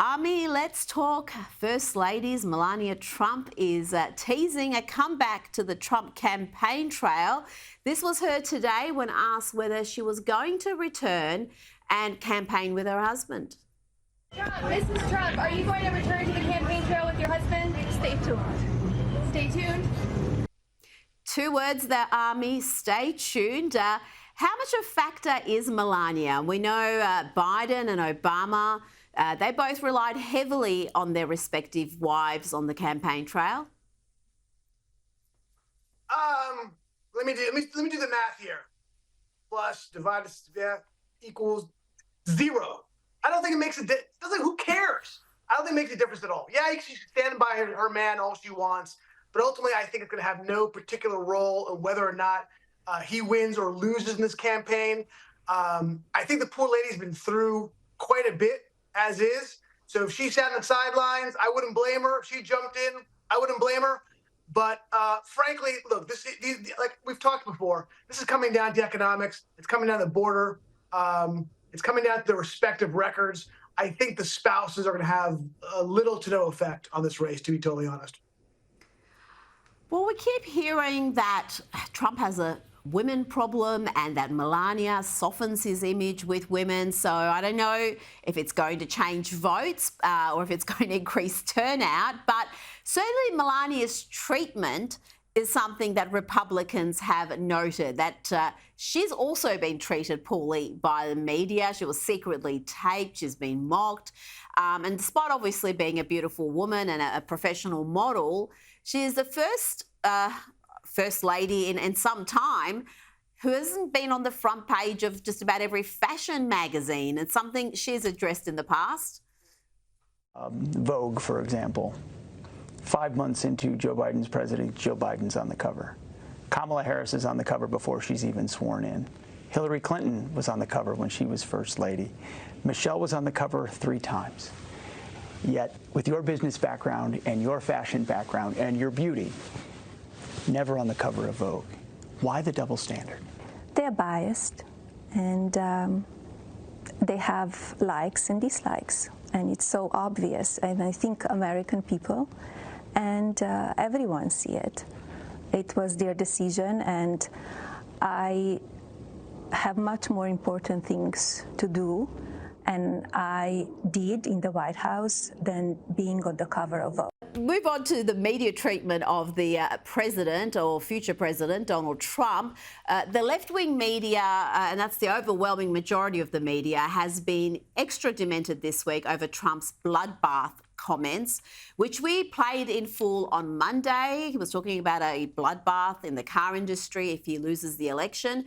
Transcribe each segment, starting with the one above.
Army, let's talk First Ladies. Melania Trump is teasing a comeback to the Trump campaign trail. This was her today when asked whether she was going to return and campaign with her husband. Mrs. Trump, are you going to return to the campaign trail with your husband? Stay tuned. Stay tuned. Two words there, Army, stay tuned. How much of a factor is Melania? We know Biden and Obama, they both relied heavily on their respective wives on the campaign trail. Let me do the math here. Plus divided equals 0. I don't think it makes a difference. Who cares? I don't think it makes a difference at all. Yeah, she can stand by her man all she wants, but ultimately I think it's going to have no particular role in whether or not he wins or loses in this campaign. I think the poor lady's been through quite a bit as is. So if she sat on the sidelines, I wouldn't blame her. If she jumped in, I wouldn't blame her. But frankly, look, like we've talked before, this is coming down to economics. It's coming down to the border. It's coming down to the respective records. I think the spouses are going to have little to no effect on this race, to be totally honest. Well, we keep hearing that Trump has a women problem and that Melania softens his image with women. So I don't know if it's going to change votes or if it's going to increase turnout. But certainly Melania's treatment is something that Republicans have noted, that she's also been treated poorly by the media. She was secretly taped. She's been mocked. And despite obviously being a beautiful woman and a professional model, she is the first lady in some time who hasn't been on the front page of just about every fashion magazine. It's something she's addressed in the past. Vogue, for example. 5 months into Joe Biden's presidency, Joe Biden's on the cover. Kamala Harris is on the cover before she's even sworn in. Hillary Clinton was on the cover when she was first lady. Michelle was on the cover 3 times. Yet, with your business background and your fashion background and your beauty, never on the cover of Vogue. Why the double standard? They're biased, and they have likes and dislikes, and it's so obvious. And I think American people and everyone see it. It was their decision, and I have much more important things to do, and I did in the White House than being on the cover of Vogue. Move on to the media treatment of the president or future president, Donald Trump. The left-wing media, and that's the overwhelming majority of the media, has been extra demented this week over Trump's bloodbath comments, which we played in full on Monday. He was talking about a bloodbath in the car industry if he loses the election.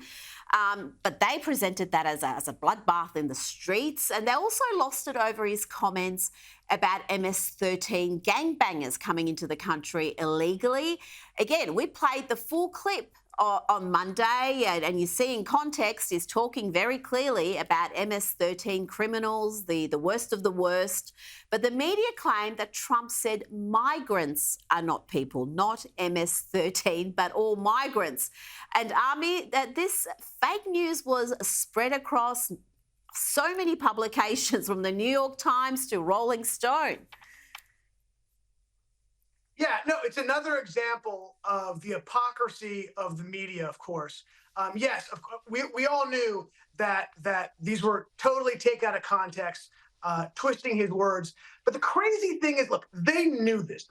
But they presented that as a bloodbath in the streets. And they also lost it over his comments about MS-13 gangbangers coming into the country illegally. Again, we played the full clip on Monday, and you see in context, he's talking very clearly about MS-13 criminals, the worst of the worst. But the media claimed that Trump said migrants are not people, not MS-13, but all migrants. And Army, that this fake news was spread across so many publications, from the New York Times to Rolling Stone. Yeah, no, it's another example of the hypocrisy of the media, of course. Yes, we all knew that these were totally taken out of context, twisting his words. But the crazy thing is, look, they knew this.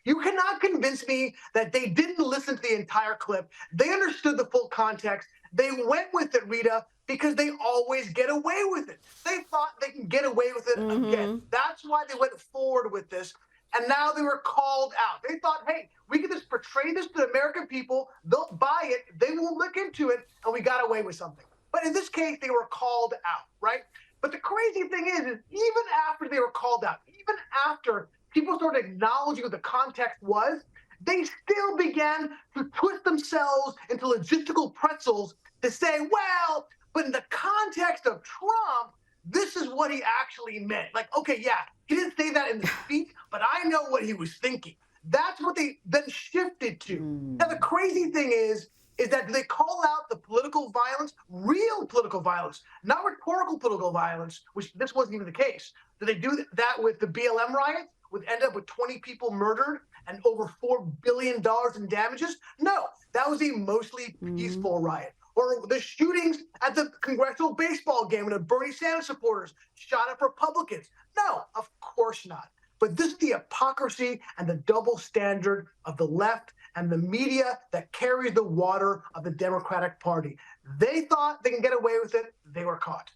You cannot convince me that they didn't listen to the entire clip. They understood the full context. They went with it, Rita, because they always get away with it. They thought they can get away with it again. That's why they went forward with this. And now they were called out. They thought, hey, we can just portray this to the American people. They'll buy it. They won't look into it. And we got away with something. But in this case, they were called out, right? But the crazy thing is even after they were called out, even after people started acknowledging what the context was, they still began to twist themselves into logistical pretzels to say, well, but in the context of Trump, this is what he actually meant. Like, okay, yeah, he didn't say that in the speech, but I know what he was thinking. That's what they then shifted to. Now, the crazy thing is that they call out the political violence, real political violence, not rhetorical political violence, which this wasn't even the case. Did they do that with the BLM riots? Would end up with 20 people murdered and over $4 billion in damages? No, that was a mostly peaceful riot. Or the shootings at the congressional baseball game when the Bernie Sanders supporters shot up Republicans? No, of course not. But this is the hypocrisy and the double standard of the left and the media that carries the water of the Democratic Party. They thought they can get away with it. They were caught.